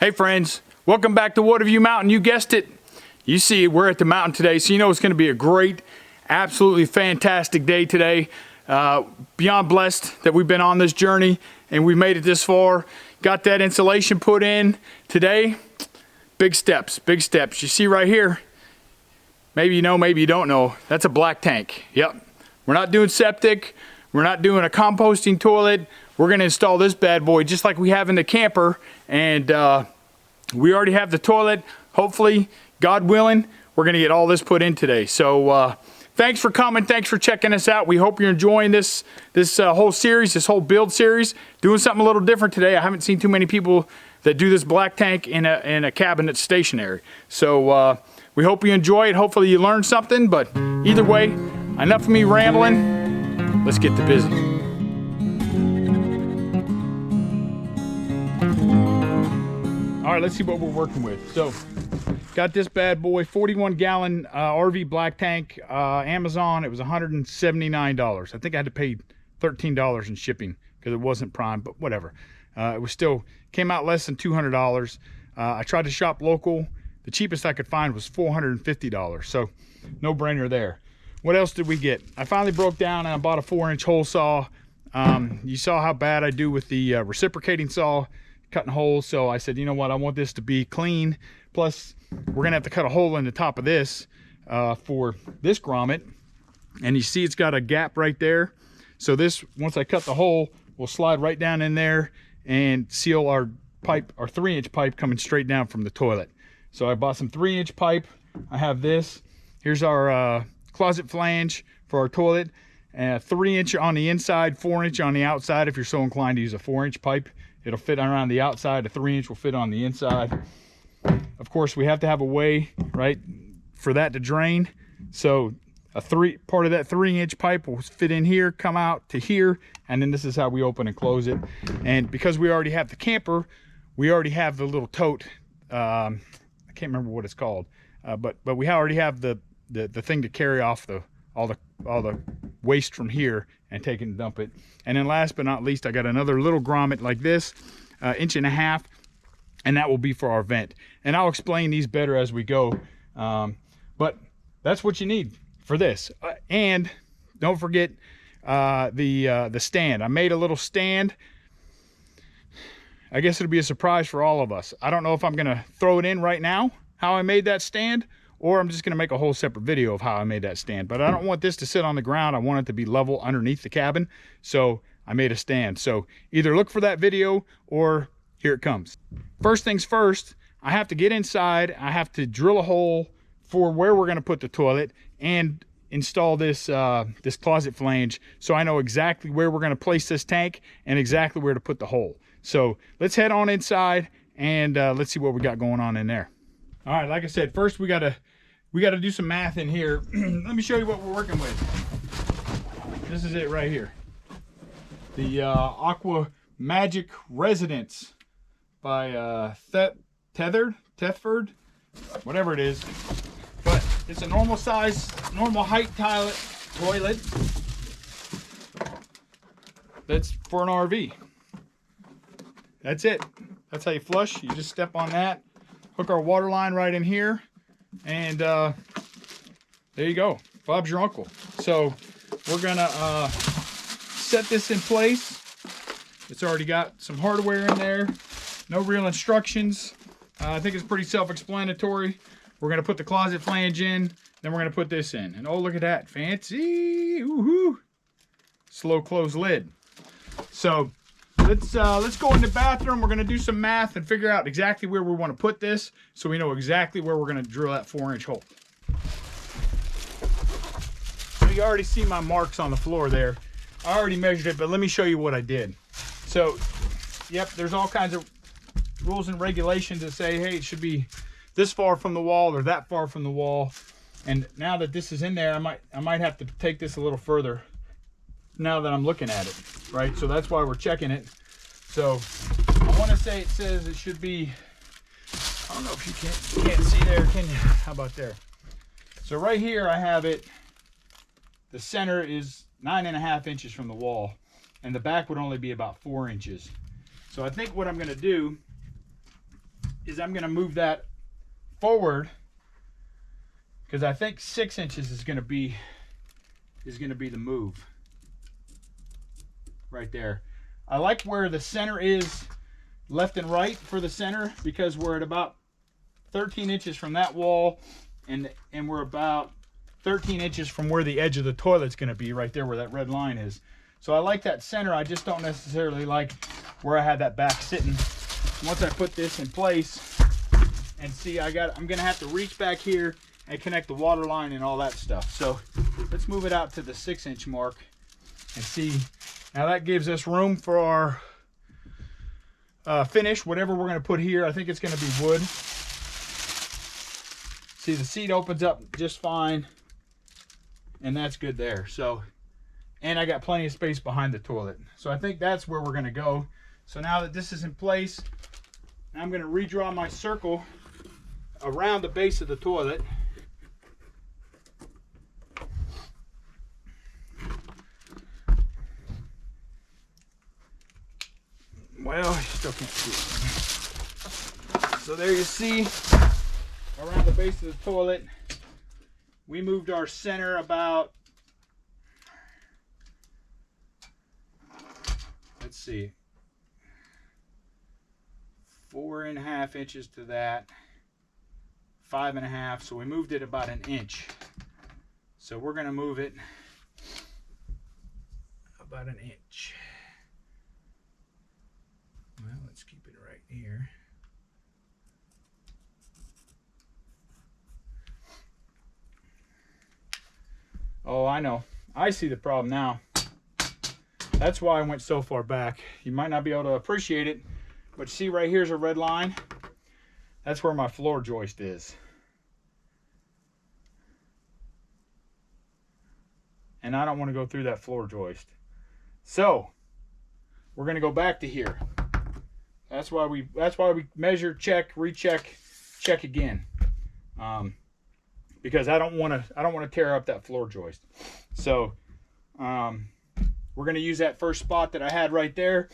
Hey friends, welcome back to Watavue Mountain. You guessed it. You see, we're at the mountain today, so you know it's going to be a great, absolutely fantastic day today. Beyond blessed that we've been on this journey and we made it this far. Got that insulation put in today. Big steps, big steps. You see right here, maybe you know, maybe you don't know, that's a black tank. Yep. We're not doing septic. We're not doing a composting toilet. We're going to install this bad boy just like we have in the camper. And we already have the toilet. Hopefully, God willing, we're going to get all this put in today. So thanks for coming. Thanks for checking us out. We hope you're enjoying this whole series, this whole build series. Doing something a little different today. I haven't seen too many people that do this black tank in a cabin that's stationary. So we hope you enjoy it. Hopefully you learned something. But either way, enough of me rambling. Let's get to business. All right, let's see what we're working with. So, got this bad boy, 41-gallon RV black tank, Amazon. It was $179. I think I had to pay $13 in shipping because it wasn't prime, but whatever. It was still, came out less than $200. I tried to shop local. The cheapest I could find was $450. So, no brainer there. What else did we get? I finally broke down and I bought a 4-inch hole saw. You saw how bad I do with the reciprocating saw, cutting holes. So I said, you know what? I want this to be clean. Plus, we're gonna have to cut a hole in the top of this for this grommet. And you see it's got a gap right there. So this, once I cut the hole, will slide right down in there and seal our pipe, our 3-inch pipe coming straight down from the toilet. So I bought some 3-inch pipe. I have this. Here's our closet flange for our toilet. 3-inch on the inside, 4-inch on the outside. If you're so inclined to use a 4-inch pipe, it'll fit around the outside. A 3-inch will fit on the inside. Of course, we have to have a way, right, for that to drain. So part of that 3-inch pipe will fit in here, come out to here, and then this is how we open and close it. And because we already have the camper, we already have the little tote. I can't remember what it's called, but we already have the thing to carry off all the waste from here and take it and dump it. And then last but not least, I got another little grommet like this, 1.5 inches, and that will be for our vent. And I'll explain these better as we go. But that's what you need for this. And don't forget the stand. I made a little stand. I guess it'll be a surprise for all of us. I don't know if I'm gonna throw it in right now, how I made that stand, or I'm just gonna make a whole separate video of how I made that stand. But I don't want this to sit on the ground. I want it to be level underneath the cabin. So I made a stand. So either look for that video or here it comes. First things first, I have to get inside. I have to drill a hole for where we're gonna put the toilet and install this this closet flange, so I know exactly where we're gonna place this tank and exactly where to put the hole. So let's head on inside and let's see what we got going on in there. All right, like I said, first we gotta do some math in here. Let me show you what we're working with. This is it right here. The Aqua Magic Residence by Thetford, whatever it is. But it's a normal size, normal height toilet. That's for an RV. That's it. That's how you flush. You just step on that, hook our water line right in here, and there you go. Bob's your uncle. So we're gonna set this in place. It's already got some hardware in there. No real instructions. I think it's pretty self-explanatory. We're gonna put the closet flange in, then we're gonna put this in. And oh, look at that, fancy, woohoo! Slow close lid. So let's go in the bathroom. We're gonna do some math and figure out exactly where we want to put this, so we know exactly where we're gonna drill that 4-inch hole. So you already see my marks on the floor there. I already measured it, but let me show you what I did. So, yep, there's all kinds of rules and regulations that say, hey, it should be this far from the wall or that far from the wall. And now that this is in there, I might have to take this a little further now that I'm looking at it, right? So that's why we're checking it. So I want to say it says it should be, I don't know if you can't see there, can you? How about there? So right here I have it, the center is 9.5 inches from the wall, and the back would only be about 4 inches. So I think what I'm gonna do is I'm gonna move that forward, because I think 6 inches is gonna be the move right there. I like where the center is left and right for the center, because we're at about 13 inches from that wall, and we're about 13 inches from where the edge of the toilet's going to be, right there where that red line is. So I like that center. I just don't necessarily like where I had that back sitting. Once I put this in place, and see, I'm going to have to reach back here and connect the water line and all that stuff. So let's move it out to the 6-inch mark and see. Now that gives us room for our finish, whatever we're going to put here. I think it's going to be wood. See, the seat opens up just fine, and that's good there. So, and I got plenty of space behind the toilet. So I think that's where we're going to go. So now that this is in place, I'm going to redraw my circle around the base of the toilet. Well, you still can't see it. So there you see, around the base of the toilet, we moved our center about, let's see, 4.5 inches to that, 5.5. So we moved it about 1 inch. So we're going to move it about 1 inch. Well, let's keep it right here. Oh, I know. I see the problem now. That's why I went so far back. You might not be able to appreciate it, but see right here's a red line. That's where my floor joist is. And I don't want to go through that floor joist. So, we're going to go back to here. That's why we measure, check, recheck, check again. Because I don't want to tear up that floor joist. So we're going to use that first spot that I had right there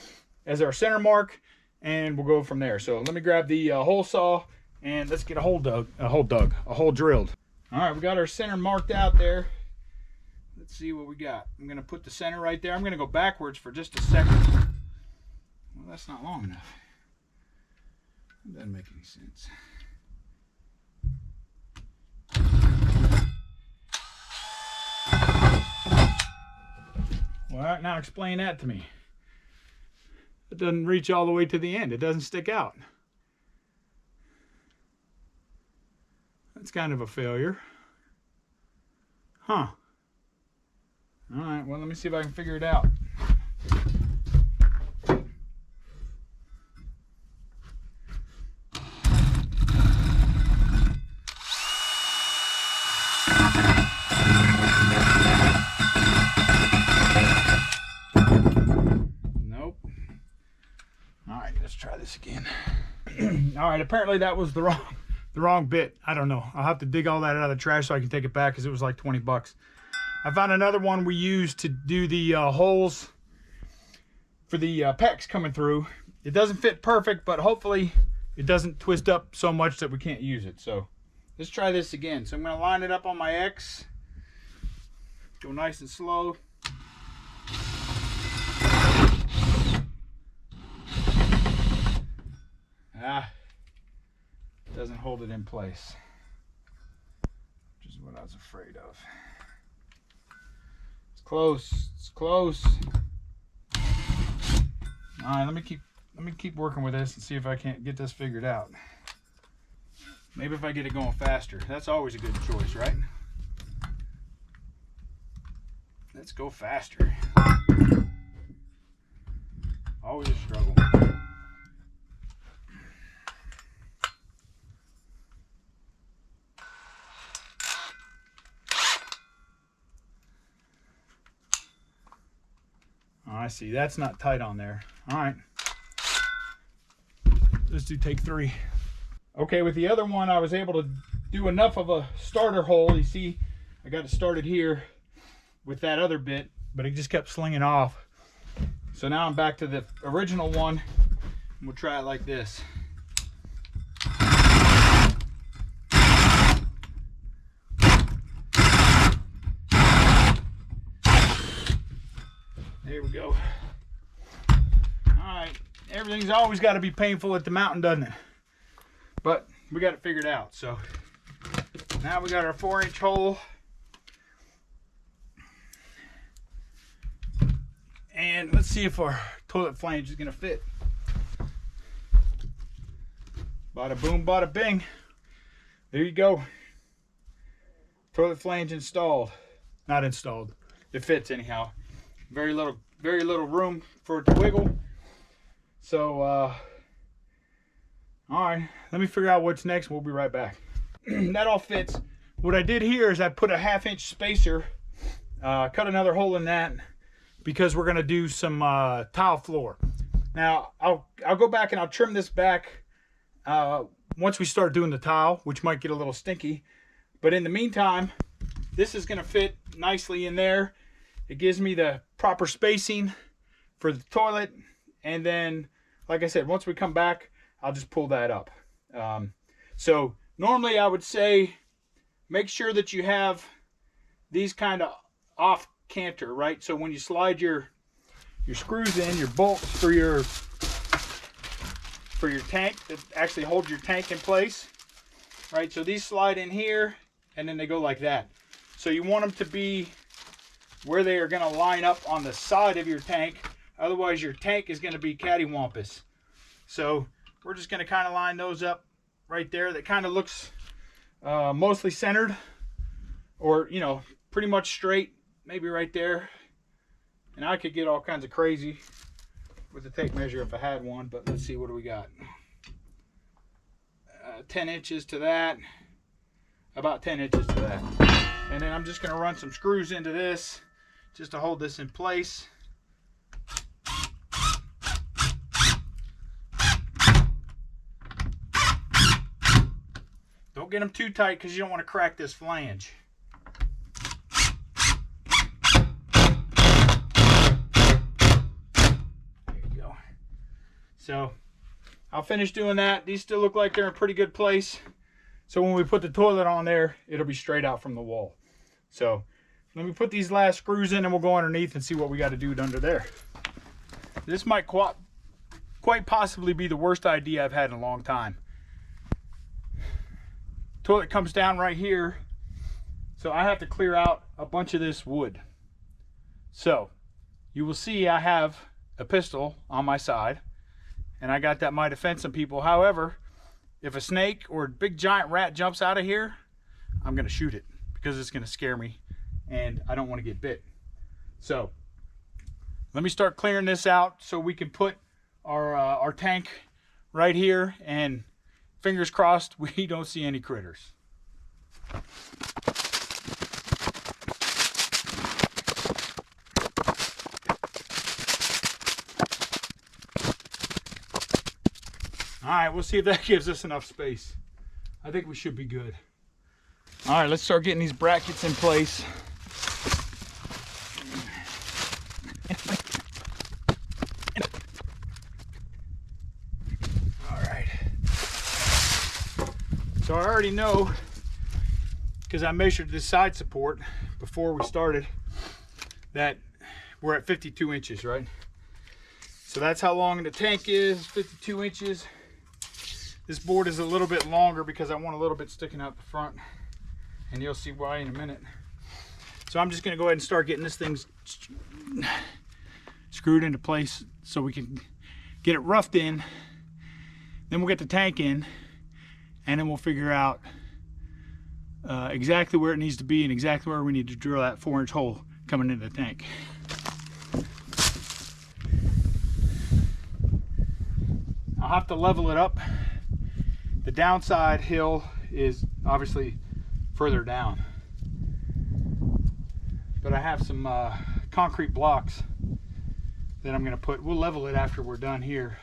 as our center mark, and we'll go from there. So let me grab the hole saw and let's get a hole drilled. All right, we got our center marked out there. Let's see what we got. I'm going to put the center right there. I'm going to go backwards for just a second. Well, that's not long enough. It doesn't make any sense. Well, now explain that to me. It doesn't reach all the way to the end. It doesn't stick out. That's kind of a failure. Huh. All right, well, let me see if I can figure it out. Try this again. All right, apparently that was the wrong bit. I don't know. I'll have to dig all that out of the trash so I can take it back, because it was like 20 bucks. I found another one we used to do the holes for the pecs coming through. It doesn't fit perfect, but hopefully it doesn't twist up so much that we can't use it. So let's try this again. So I'm going to line it up on my X. Go nice and slow. Doesn't hold it in place, which is what I was afraid of. It's close. It's close. All right, let me keep working with this and see if I can't get this figured out. Maybe if I get it going faster. That's always a good choice, right? Let's go faster. Always a struggle. I see, that's not tight on there. All right, let's do take 3. Okay, with the other one, I was able to do enough of a starter hole. You see, I got it started here with that other bit, but it just kept slinging off. So now I'm back to the original one, and we'll try it like this. There we go. Alright, everything's always got to be painful at the mountain, doesn't it? But we got it figured out. So now we got our 4-inch hole. And let's see if our toilet flange is going to fit. Bada boom, bada bing. There you go. Toilet flange installed. Not installed. It fits anyhow. Very little room for it to wiggle. So, all right. Let me figure out what's next. We'll be right back. That all fits. What I did here is I put a 1/2-inch spacer. Cut another hole in that because we're gonna do some tile floor. Now I'll go back and I'll trim this back once we start doing the tile, which might get a little stinky. But in the meantime, this is gonna fit nicely in there. It gives me the proper spacing for the toilet. And then, like I said, once we come back, I'll just pull that up. So normally I would say, make sure that you have these kind of off canter, right? So when you slide your screws in, your bolts for your tank that actually hold your tank in place, right? So these slide in here and then they go like that. So you want them to be where they are going to line up on the side of your tank. Otherwise your tank is going to be cattywampus. So we're just going to kind of line those up right there. That kind of looks mostly centered, or you know, pretty much straight, maybe right there. And I could get all kinds of crazy with the tape measure if I had one, but let's see, what do we got? 10 inches to that, about 10 inches to that. And then I'm just going to run some screws into this just to hold this in place. Don't get them too tight because you don't want to crack this flange. There you go. So I'll finish doing that. These still look like they're in a pretty good place. So when we put the toilet on there, it'll be straight out from the wall. So let me put these last screws in and we'll go underneath and see what we got to do under there. This might quite possibly be the worst idea I've had in a long time. Toilet comes down right here, so I have to clear out a bunch of this wood. So you will see I have a pistol on my side, and I got that might offend some people. However, if a snake or a big giant rat jumps out of here, I'm going to shoot it because it's going to scare me and I don't want to get bit. So let me start clearing this out so we can put our tank right here, and fingers crossed we don't see any critters. All right, we'll see if that gives us enough space. I think we should be good. All right, let's start getting these brackets in place. So I already know, because I measured this side support before we started, that we're at 52 inches, right? So that's how long the tank is, 52 inches. This board is a little bit longer because I want a little bit sticking out the front, and you'll see why in a minute. So I'm just gonna go ahead and start getting this thing screwed into place so we can get it roughed in. Then we'll get the tank in, and then we'll figure out exactly where it needs to be and exactly where we need to drill that 4-inch hole coming into the tank. I'll have to level it up. The downside hill is obviously further down, but I have some concrete blocks that I'm going to put. We'll level it after we're done here.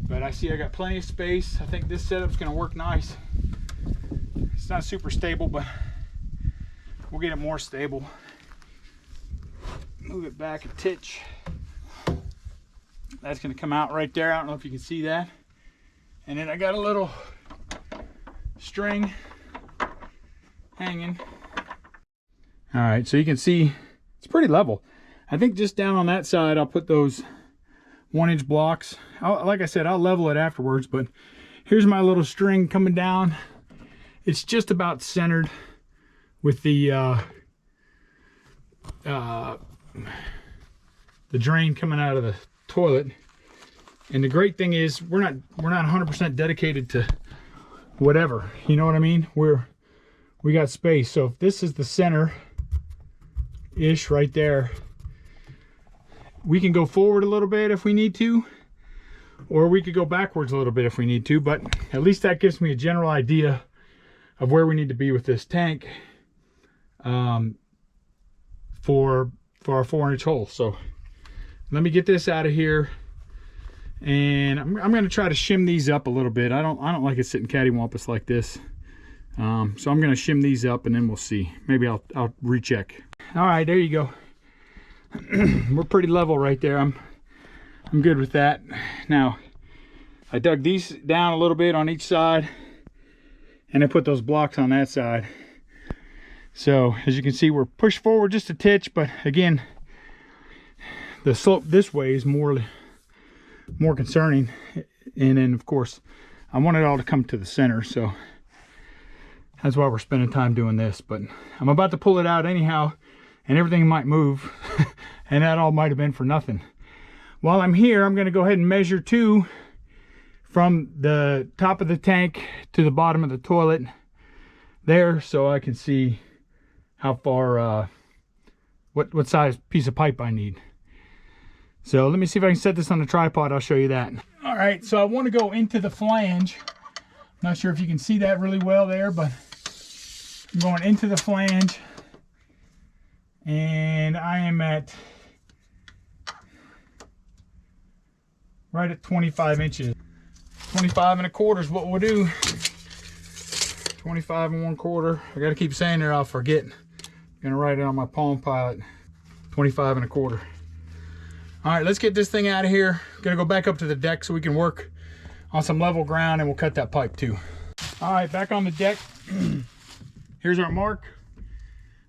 But I see I got plenty of space. I think this setup's going to work nice. It's not super stable, but we'll get it more stable. Move it back a titch. That's going to come out right there. I don't know if you can see that. And then I got a little string hanging. All right, so you can see it's pretty level. I think just down on that side, I'll put those 1-inch blocks. Like I said, I'll level it afterwards, but here's my little string coming down. It's just about centered with the drain coming out of the toilet. And the great thing is we're not 100% dedicated to whatever, you know what I mean? We got space. So if this is the center ish right there, we can go forward a little bit if we need to, or we could go backwards a little bit if we need to, but at least that gives me a general idea of where we need to be with this tank for our 4-inch hole. So let me get this out of here, and I'm going to try to shim these up a little bit. I don't like it sitting cattywampus like this. So I'm going to shim these up, and then we'll see. Maybe I'll recheck. All right, there you go. We're pretty level right there. I'm good with that. Now, I dug these down a little bit on each side, and I put those blocks on that side. So as you can see, we're pushed forward just a titch, but again, the slope this way is more concerning. And then of course, I want it all to come to the center, so that's why we're spending time doing this. But I'm about to pull it out anyhow, and everything might move, and that all might have been for nothing. While I'm here, I'm going to go ahead and measure too, from the top of the tank to the bottom of the toilet there, so I can see how far, what size piece of pipe I need. So let me see if I can set this on the tripod. I'll show you that. All right, so I want to go into the flange. I'm not sure if you can see that really well there, but I'm going into the flange, and I am at right at 25 inches. 25 1/4 is what we'll do. 25 1/4. I got to keep saying it or I'll forget. I'm gonna write it on my Palm Pilot. 25 1/4. All right, let's get this thing out of here. Gonna go back up to the deck so we can work on some level ground, and we'll cut that pipe too. All right, back on the deck. Here's our mark.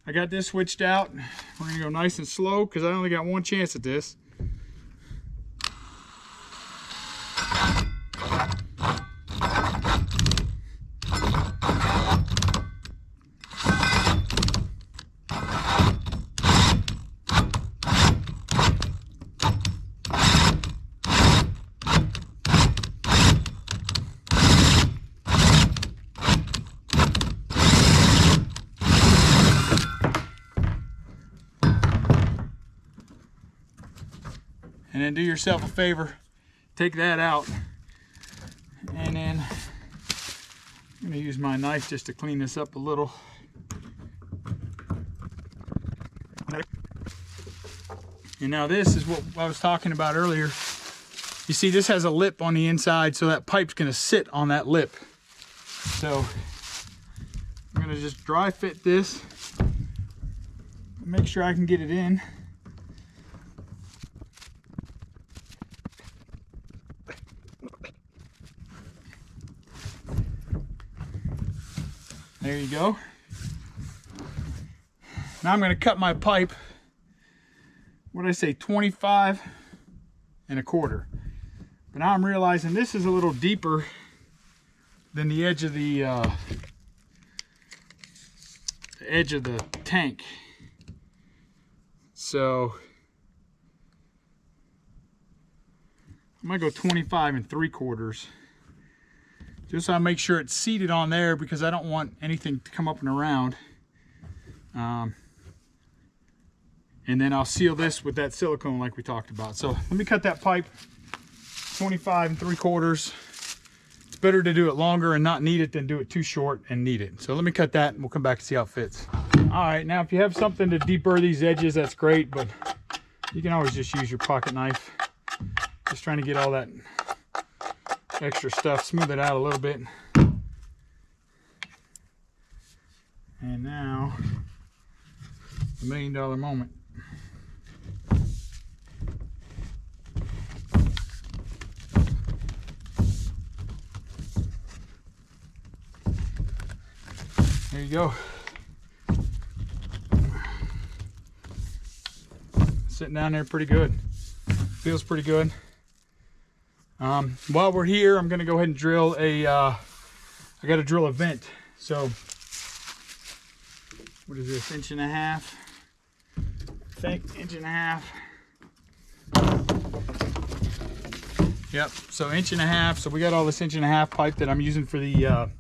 I got this switched out. We're gonna go nice and slow because I only got one chance at this. And then do yourself a favor, take that out, and then I'm gonna use my knife just to clean this up a little. And now this is what I was talking about earlier. You see, this has a lip on the inside, so that pipe's gonna sit on that lip. So I'm gonna just dry fit this, make sure I can get it in. There you go. Now I'm going to cut my pipe, what did I say, 25 1/4. But now I'm realizing this is a little deeper than the edge of the tank. So I might go 25 3/4. Just so I make sure it's seated on there, because I don't want anything to come up and around. And then I'll seal this with that silicone like we talked about. So let me cut that pipe 25 3/4. It's better to do it longer and not need it than do it too short and need it. So let me cut that and we'll come back and see how it fits. All right, now if you have something to deburr these edges, that's great, but you can always just use your pocket knife. Just trying to get all that extra stuff, smooth it out a little bit. And now, the $1 million moment. There you go. sitting down there pretty good. Feels pretty good. While we're here, I'm gonna go ahead and drill a, I gotta drill a vent. So, what is this, 1.5 inches? I think 1.5 inches. Yep, so 1.5 inches. So we got all this 1.5 inch pipe that I'm using for the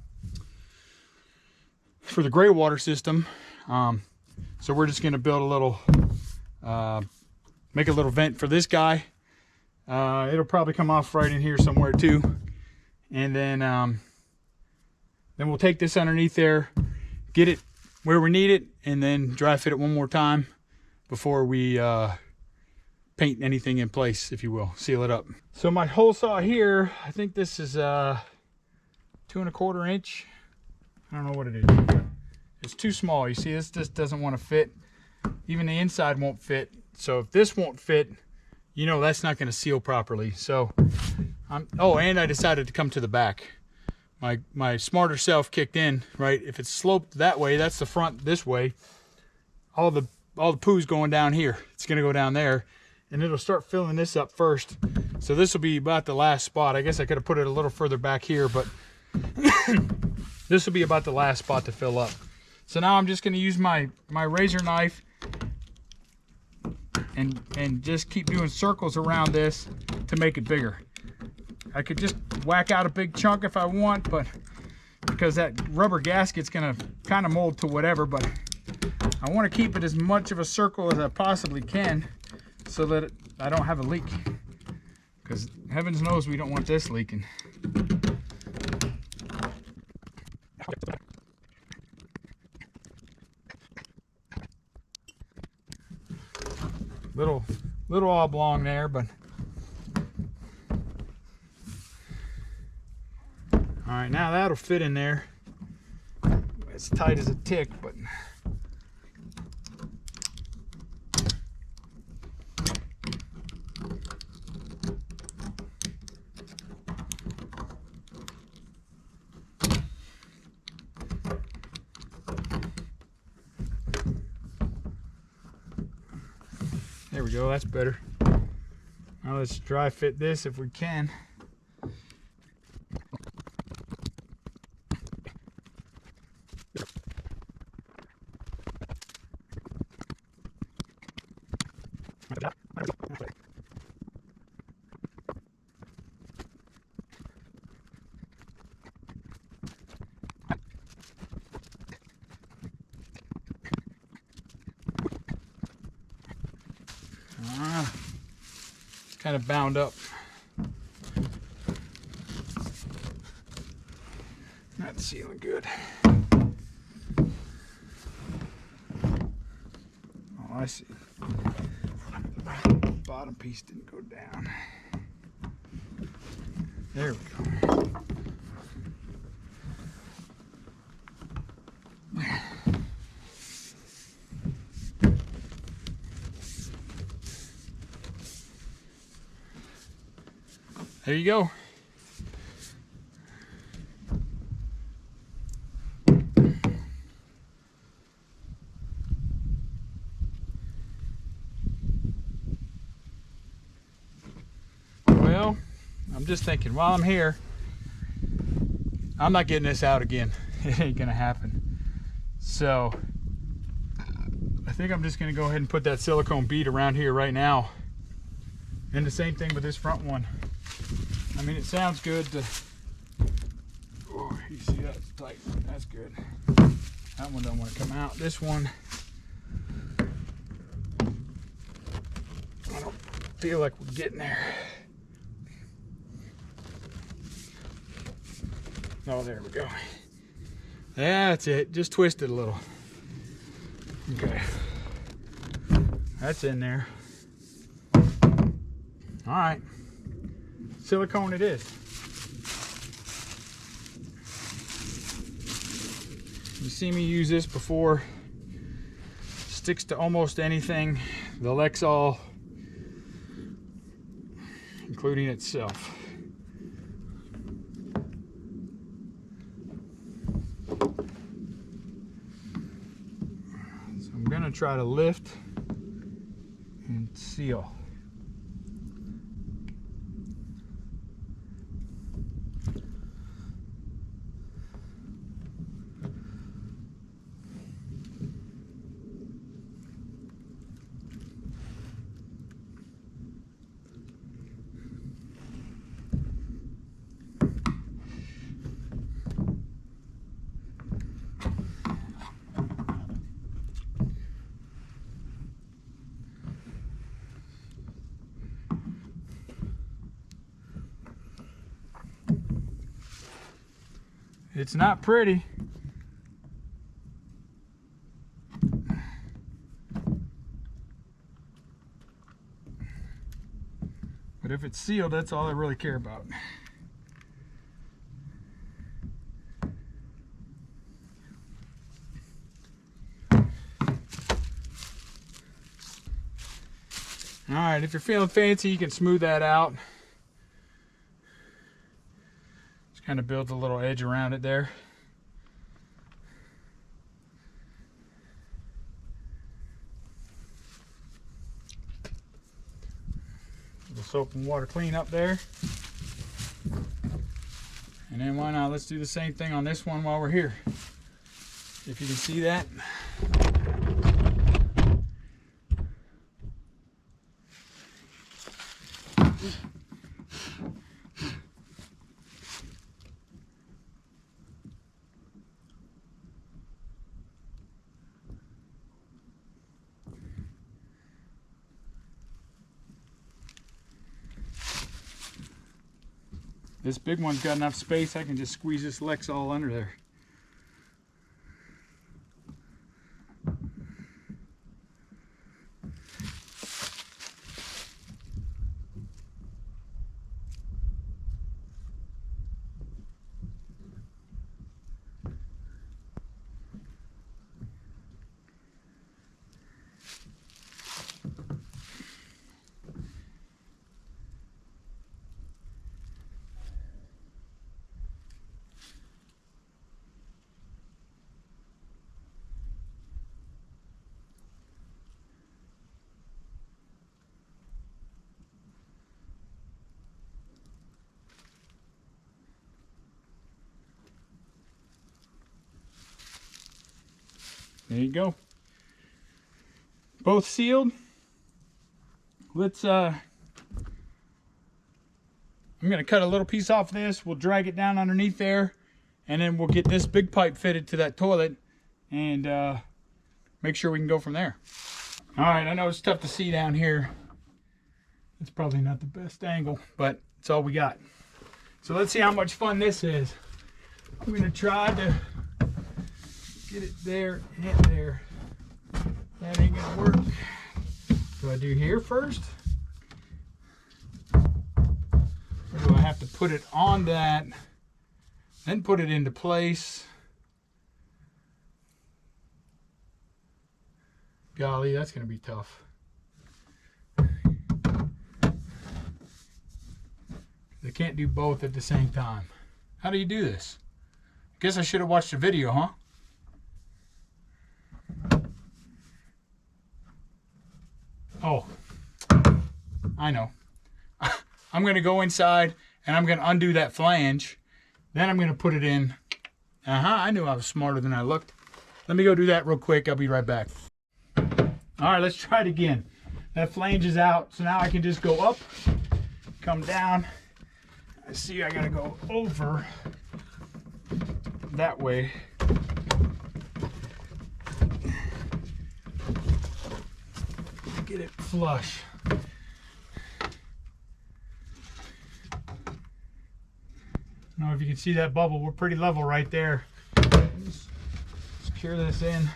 gray water system. So we're just gonna build a little, make a little vent for this guy. It'll probably come off right in here somewhere too. And then we'll take this underneath there, get it where we need it, and then dry fit it one more time before we paint anything in place, if you will, seal it up. So my hole saw here, I think this is 2¼ inch. I don't know what it is. It's too small. You see, this just doesn't want to fit. Even the inside won't fit. So if this won't fit, you know that's not going to seal properly. So oh, and I decided to come to the back. My smarter self kicked in, right? If it's sloped that way, that's the front this way. All the poo's going down here. It's going to go down there, and it'll start filling this up first. So this will be about the last spot. I guess I could have put it a little further back here, but this will be about the last spot to fill up. So now I'm just going to use my razor knife and just keep doing circles around this to make it bigger. I could just whack out a big chunk if I want, but because that rubber gasket's going to kind of mold to whatever, but I want to keep it as much of a circle as I possibly can so that I don't have a leak, because heavens knows we don't want this leaking. Little oblong there, but all right, now that'll fit in there. It's tight as a tick, but there we go, that's better. Now let's dry fit this if we can. It's kind of bound up. Not sealing good. Oh, I see. Bottom piece didn't go down. There we go. There you go. Well, I'm just thinking while I'm here, I'm not getting this out again. It ain't gonna happen. So I think I'm just gonna go ahead and put that silicone bead around here right now. And the same thing with this front one. I mean, it sounds good to, oh, you see that's tight, that's good. That one don't want to come out. This one, I don't feel like we're getting there. Oh, there we go. That's it, just twist it a little. Okay, that's in there. All right. Silicone it is. You see me use this before. Sticks to almost anything. The Lexol, including itself. So I'm gonna try to lift and seal. It's not pretty. But if it's sealed, that's all I really care about. All right, if you're feeling fancy, you can smooth that out. Just kind of build a little edge around it there. The soap and water clean up there. And then why not, let's do the same thing on this one while we're here. If you can see that. This big one's got enough space, I can just squeeze this Lex all under there. There you go. Both sealed. Let's I'm gonna cut a little piece off this. We'll drag it down underneath there, and then we'll get this big pipe fitted to that toilet and make sure we can go from there. All right, I know it's tough to see down here. It's probably not the best angle, but it's all we got. So let's see how much fun this is. I'm gonna try to get it there and there. That ain't gonna work. Do I do here first? Or do I have to put it on that, then put it into place? Golly, that's gonna be tough. I can't do both at the same time. How do you do this? I guess I should have watched the video, huh? Oh, I know. I'm going to go inside and I'm going to undo that flange. Then I'm going to put it in. I knew I was smarter than I looked. Let me go do that real quick. I'll be right back. All right, let's try it again. That flange is out, so now I can just go up, come down. I see I got to go over that way. Get it flush. I don't know if you can see that bubble. We're pretty level right there. Just secure this in.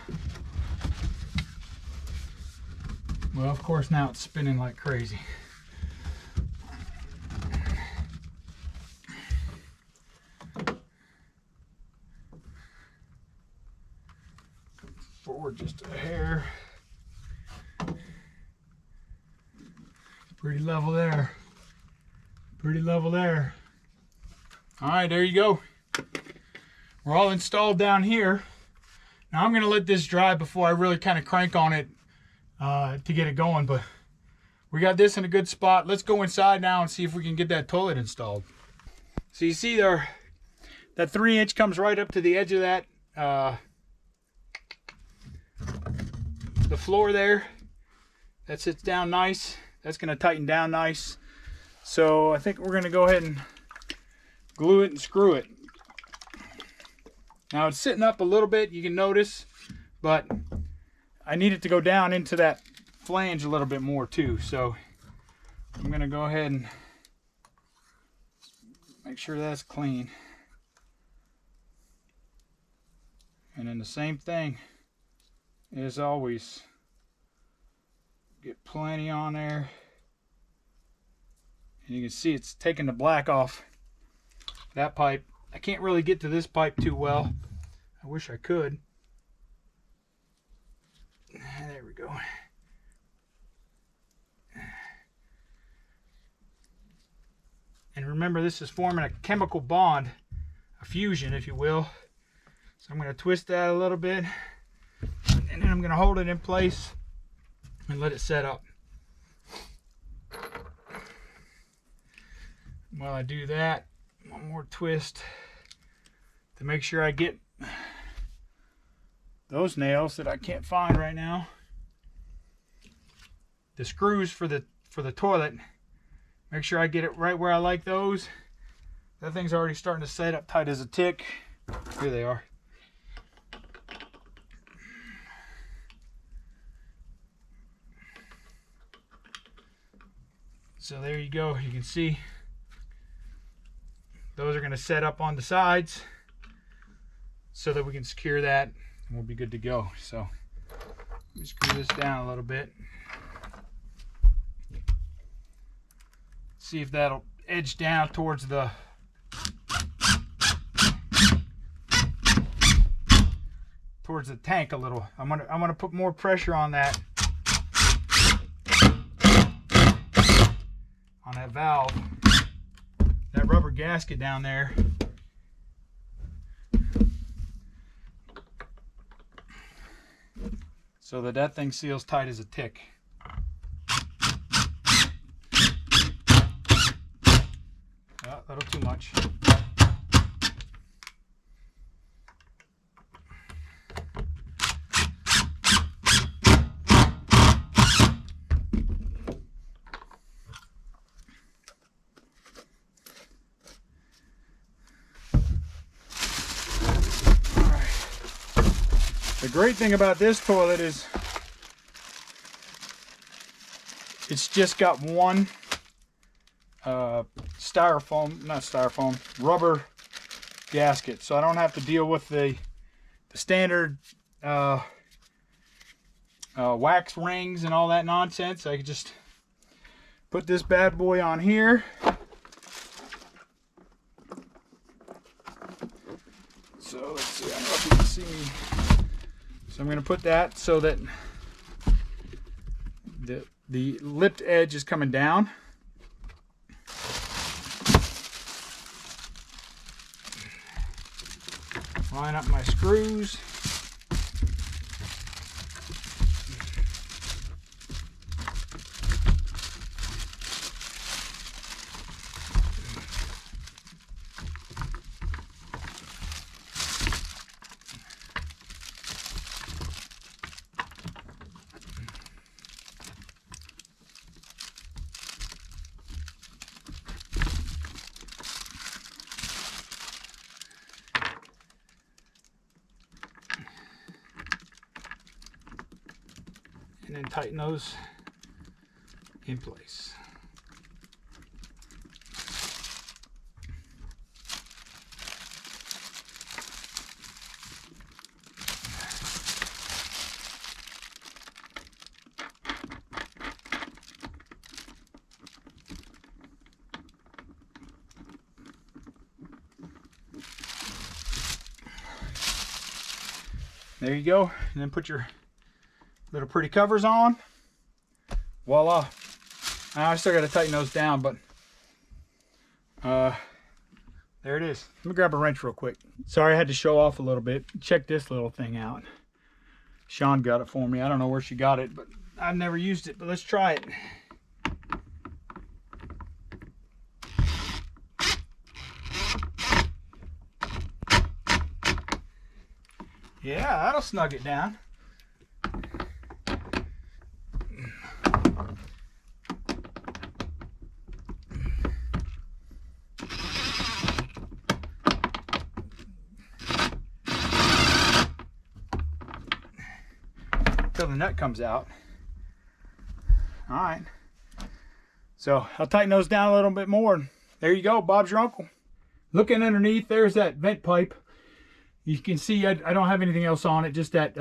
Well, of course, now it's spinning like crazy. Forward just a hair. Pretty level there. Pretty level there. All right, there you go. We're all installed down here. Now I'm gonna let this dry before I really kind of crank on it to get it going, but We got this in a good spot. Let's go inside now and see if we can get that toilet installed. So you see there, that 3-inch comes right up to the edge of that, the floor there. That sits down nice. That's going to tighten down nice. So I think we're going to go ahead and glue it and screw it. Now it's sitting up a little bit, you can notice, but I need it to go down into that flange a little bit more too. So I'm going to go ahead and make sure that's clean. And then the same thing as always. Get plenty on there. And you can see it's taking the black off that pipe. I can't really get to this pipe too well. I wish I could. There we go. And remember, this is forming a chemical bond, a fusion, if you will. So I'm going to twist that a little bit, and then I'm going to hold it in place and let it set up. While I do that, one more twist to make sure I get those nails that I can't find right now. The screws for the toilet. Make sure I get it right where I like those. That thing's already starting to set up tight as a tick. Here they are. So there you go. You can see those are going to set up on the sides so that we can secure that and we'll be good to go. So let me screw this down a little bit. See if that'll edge down towards the tank a little. I'm gonna put more pressure on that valve, that rubber gasket down there. So that thing seals tight as a tick. A little too much. The great thing about this toilet is it's just got one rubber gasket, so I don't have to deal with the standard wax rings and all that nonsense. I can just put this bad boy on here. So let's see, I don't know if you can see me. So I'm going to put that so that the lipped edge is coming down. Line up my screws. And then tighten those in place. There you go, and then put your little pretty covers on. Voila. Now I still got to tighten those down, but there it is. Let me grab a wrench real quick. Sorry, I had to show off a little bit. Check this little thing out. Sean got it for me. I don't know where she got it, but I've never used it, but let's try it. Yeah, that'll snug it down. Till the nut comes out. All right. So I'll tighten those down a little bit more. There you go, Bob's your uncle. Looking underneath, there's that vent pipe. You can see I don't have anything else on it, just that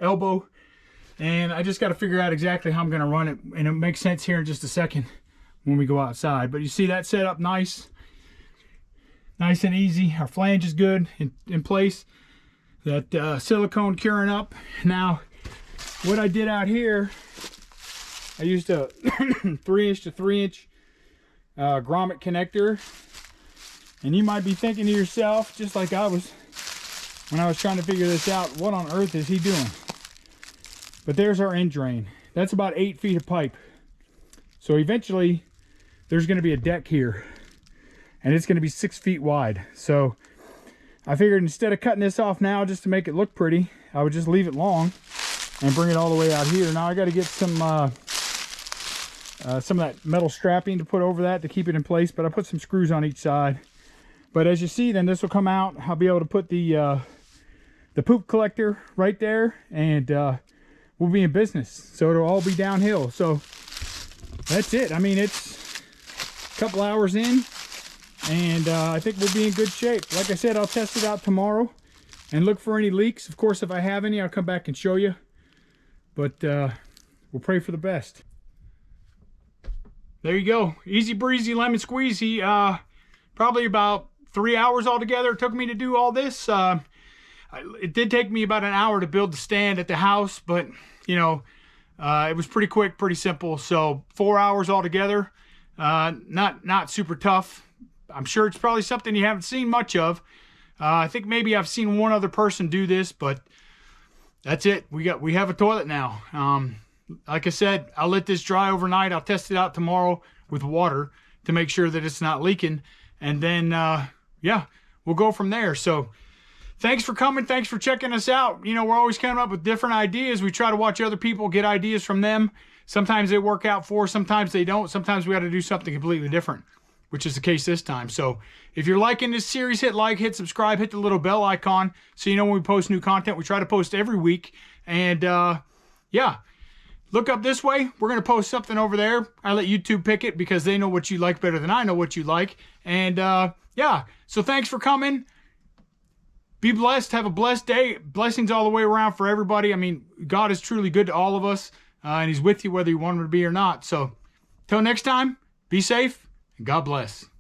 elbow. And I just got to figure out exactly how I'm going to run it. And it makes sense here in just a second when we go outside. But you see that set up nice. Nice and easy. Our flange is good in place. That silicone curing up. Now, what I did out here, I used a 3" to 3" grommet connector. And you might be thinking to yourself, just like I was when I was trying to figure this out, what on earth is he doing? But there's our end drain. That's about 8 feet of pipe. So eventually there's going to be a deck here, and it's going to be 6 feet wide. So I figured instead of cutting this off now just to make it look pretty, I would just leave it long and bring it all the way out here. Now I got to get some of that metal strapping to put over that to keep it in place, but I put some screws on each side. But as you see, then this will come out. I'll be able to put the poop collector right there, and we'll be in business. So it'll all be downhill. So that's it. I mean, it's a couple hours in, and I think we'll be in good shape. Like I said, I'll test it out tomorrow and look for any leaks. Of course, if I have any, I'll come back and show you. But we'll pray for the best. There you go. Easy breezy lemon squeezy. Probably about 3 hours altogether it took me to do all this. It did take me about an hour to build the stand at the house, but you know, it was pretty quick, pretty simple. So 4 hours altogether. Not super tough. I'm sure it's probably something you haven't seen much of. I think maybe I've seen one other person do this, but that's it. We have a toilet now. Like I said, I'll let this dry overnight. I'll test it out tomorrow with water to make sure that it's not leaking. And then, yeah, we'll go from there. So thanks for coming. Thanks for checking us out. You know, we're always coming up with different ideas. We try to watch other people, get ideas from them. Sometimes they work out for us, sometimes they don't. Sometimes we got to do something completely different, which is the case this time. So if you're liking this series, hit like, hit subscribe, hit the little bell icon so you know when we post new content. We try to post every week. And yeah, look up this way. We're going to post something over there. I let YouTube pick it because they know what you like better than I know what you like. And yeah, so thanks for coming. Be blessed. Have a blessed day. Blessings all the way around for everybody. I mean, God is truly good to all of us. And he's with you whether you want him to be or not. So till next time, be safe and God bless.